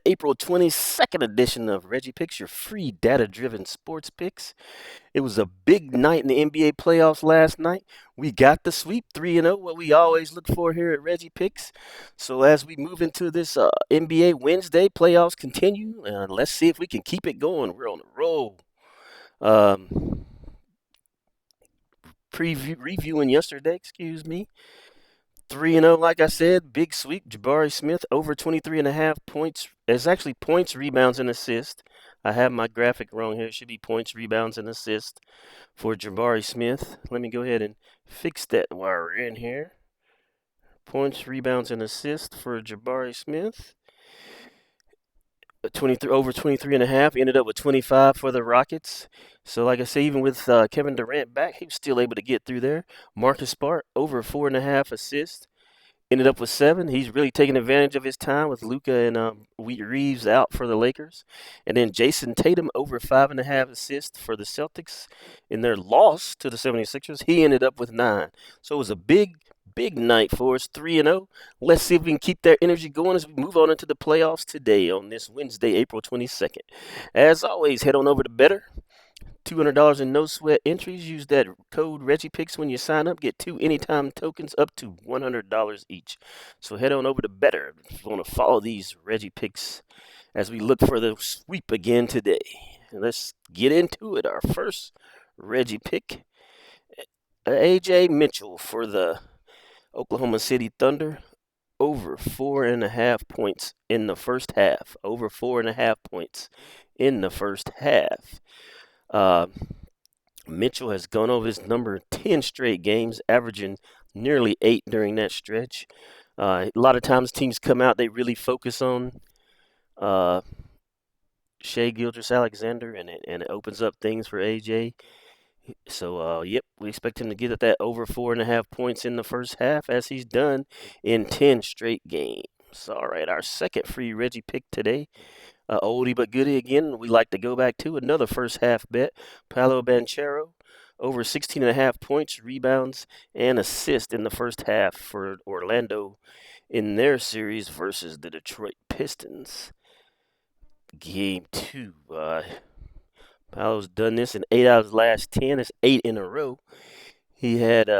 April 22nd edition of Reggie Picks, your free data-driven sports picks. It was a big night in the NBA playoffs last night. We got the sweep 3-0, what we always look for here at Reggie Picks. So as we move into this NBA Wednesday, playoffs continue. Let's see if we can keep it going. We're on a roll. Um, reviewing yesterday, excuse me. 3-0, like I said, big sweep. Jabari Smith over 23.5 points. It's actually points, rebounds, and assists. I have my graphic wrong here. It should be points, rebounds, and assists for Jabari Smith. Let me go ahead and fix that while we're in here. Points, rebounds, and assists for Jabari Smith. 23 over 23.5. Ended up with 25 for the Rockets. So, like I say, even with Kevin Durant back, he was still able to get through there. Marcus Smart over 4.5 assists. Ended up with 7. He's really taking advantage of his time with Luka and Reeves out for the Lakers. And then Jason Tatum over 5.5 assists for the Celtics in their loss to the 76ers. He ended up with 9. So it was a big night for us, 3-0. Let's see if we can keep that energy going as we move on into the playoffs today on this Wednesday, April 22nd. As always, head on over to BETR. $200 in no sweat entries. Use that code ReggiePicks when you sign up. Get 2 anytime tokens up to $100 each. So head on over to BETR if you want to follow these Reggie Picks as we look for the sweep again today. Let's get into it. Our first Reggie pick, A.J. Mitchell for the Oklahoma City Thunder. Over 4.5 points in the first half. Over 4.5 points in the first half. Mitchell has gone over his number 10 straight games, averaging nearly 8 during that stretch. A lot of times teams come out, they really focus on Shai Gilgeous-Alexander, and it opens up things for AJ. So, we expect him to get at that over 4.5 points in the first half, as he's done in 10 straight games. All right, our second free Reggie pick today. Oldie but goodie again. We like to go back to another first half bet. Paolo Banchero over 16.5 points, rebounds, and assists in the first half for Orlando in their series versus the Detroit Pistons. Game 2. Paolo's done this in 8 out of his last 10. It's 8 in a row. He had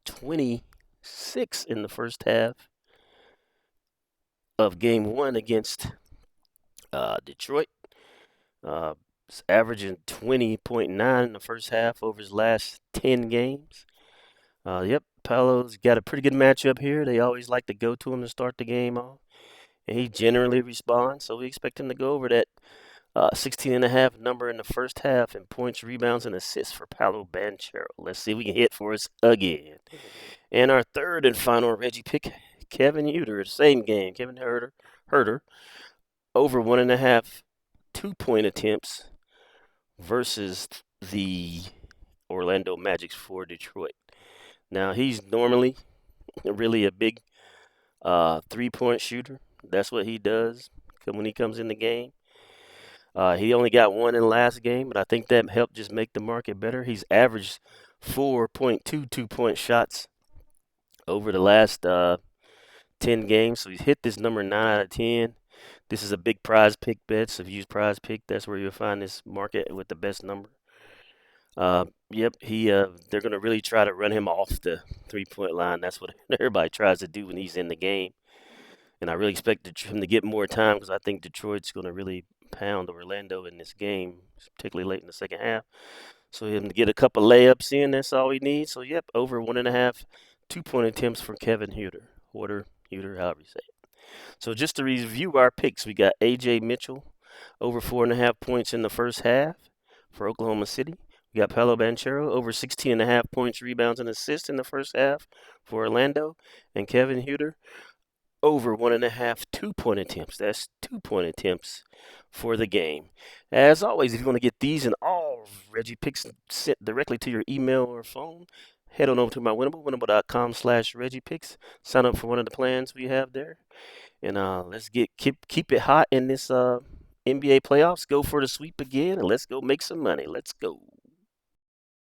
26 in the first half of game 1 against Detroit. Is averaging 20.9 in the first half over his last 10 games. Paolo's got a pretty good matchup here. They always like to go to him to start the game off. And he generally responds, so we expect him to go over that 16.5 number in the first half in points, rebounds, and assists for Paolo Banchero. Let's see if we can hit for us again. And our third and final Reggie pick, Kevin Huerter, same game. Kevin Huerter over 1.5 2-point attempts versus the Orlando Magic for Detroit. Now, he's normally really a big 3-point shooter. That's what he does when he comes in the game. He only got 1 in the last game, but I think that helped just make the market better. He's averaged 4.2 2-point shots over the last 10 games, so he's hit this number 9 out of 10. This is a big prize pick bet, so if you use prize pick, that's where you'll find this market with the best number. They're going to really try to run him off the 3-point line. That's what everybody tries to do when he's in the game. And I really expect him to get more time because I think Detroit's going to really pound Orlando in this game, particularly late in the second half. So him to get a couple layups in, that's all he needs. So, over 1.5 2-point attempts for Kevin Huerter. Huerter, however you say it. So just to review our picks, we got A.J. Mitchell over 4.5 points in the first half for Oklahoma City. We got Paolo Banchero over 16.5 points, rebounds, and assists in the first half for Orlando. And Kevin Huerter over 1.5 2-point attempts. That's 2-point attempts for the game. As always, if you want to get these and all Reggie picks sent directly to your email or phone, head on over to my Winnable, winnable.com/ReggiePicks. Sign up for one of the plans we have there. And let's keep it hot in this NBA playoffs. Go for the sweep again, and let's go make some money. Let's go.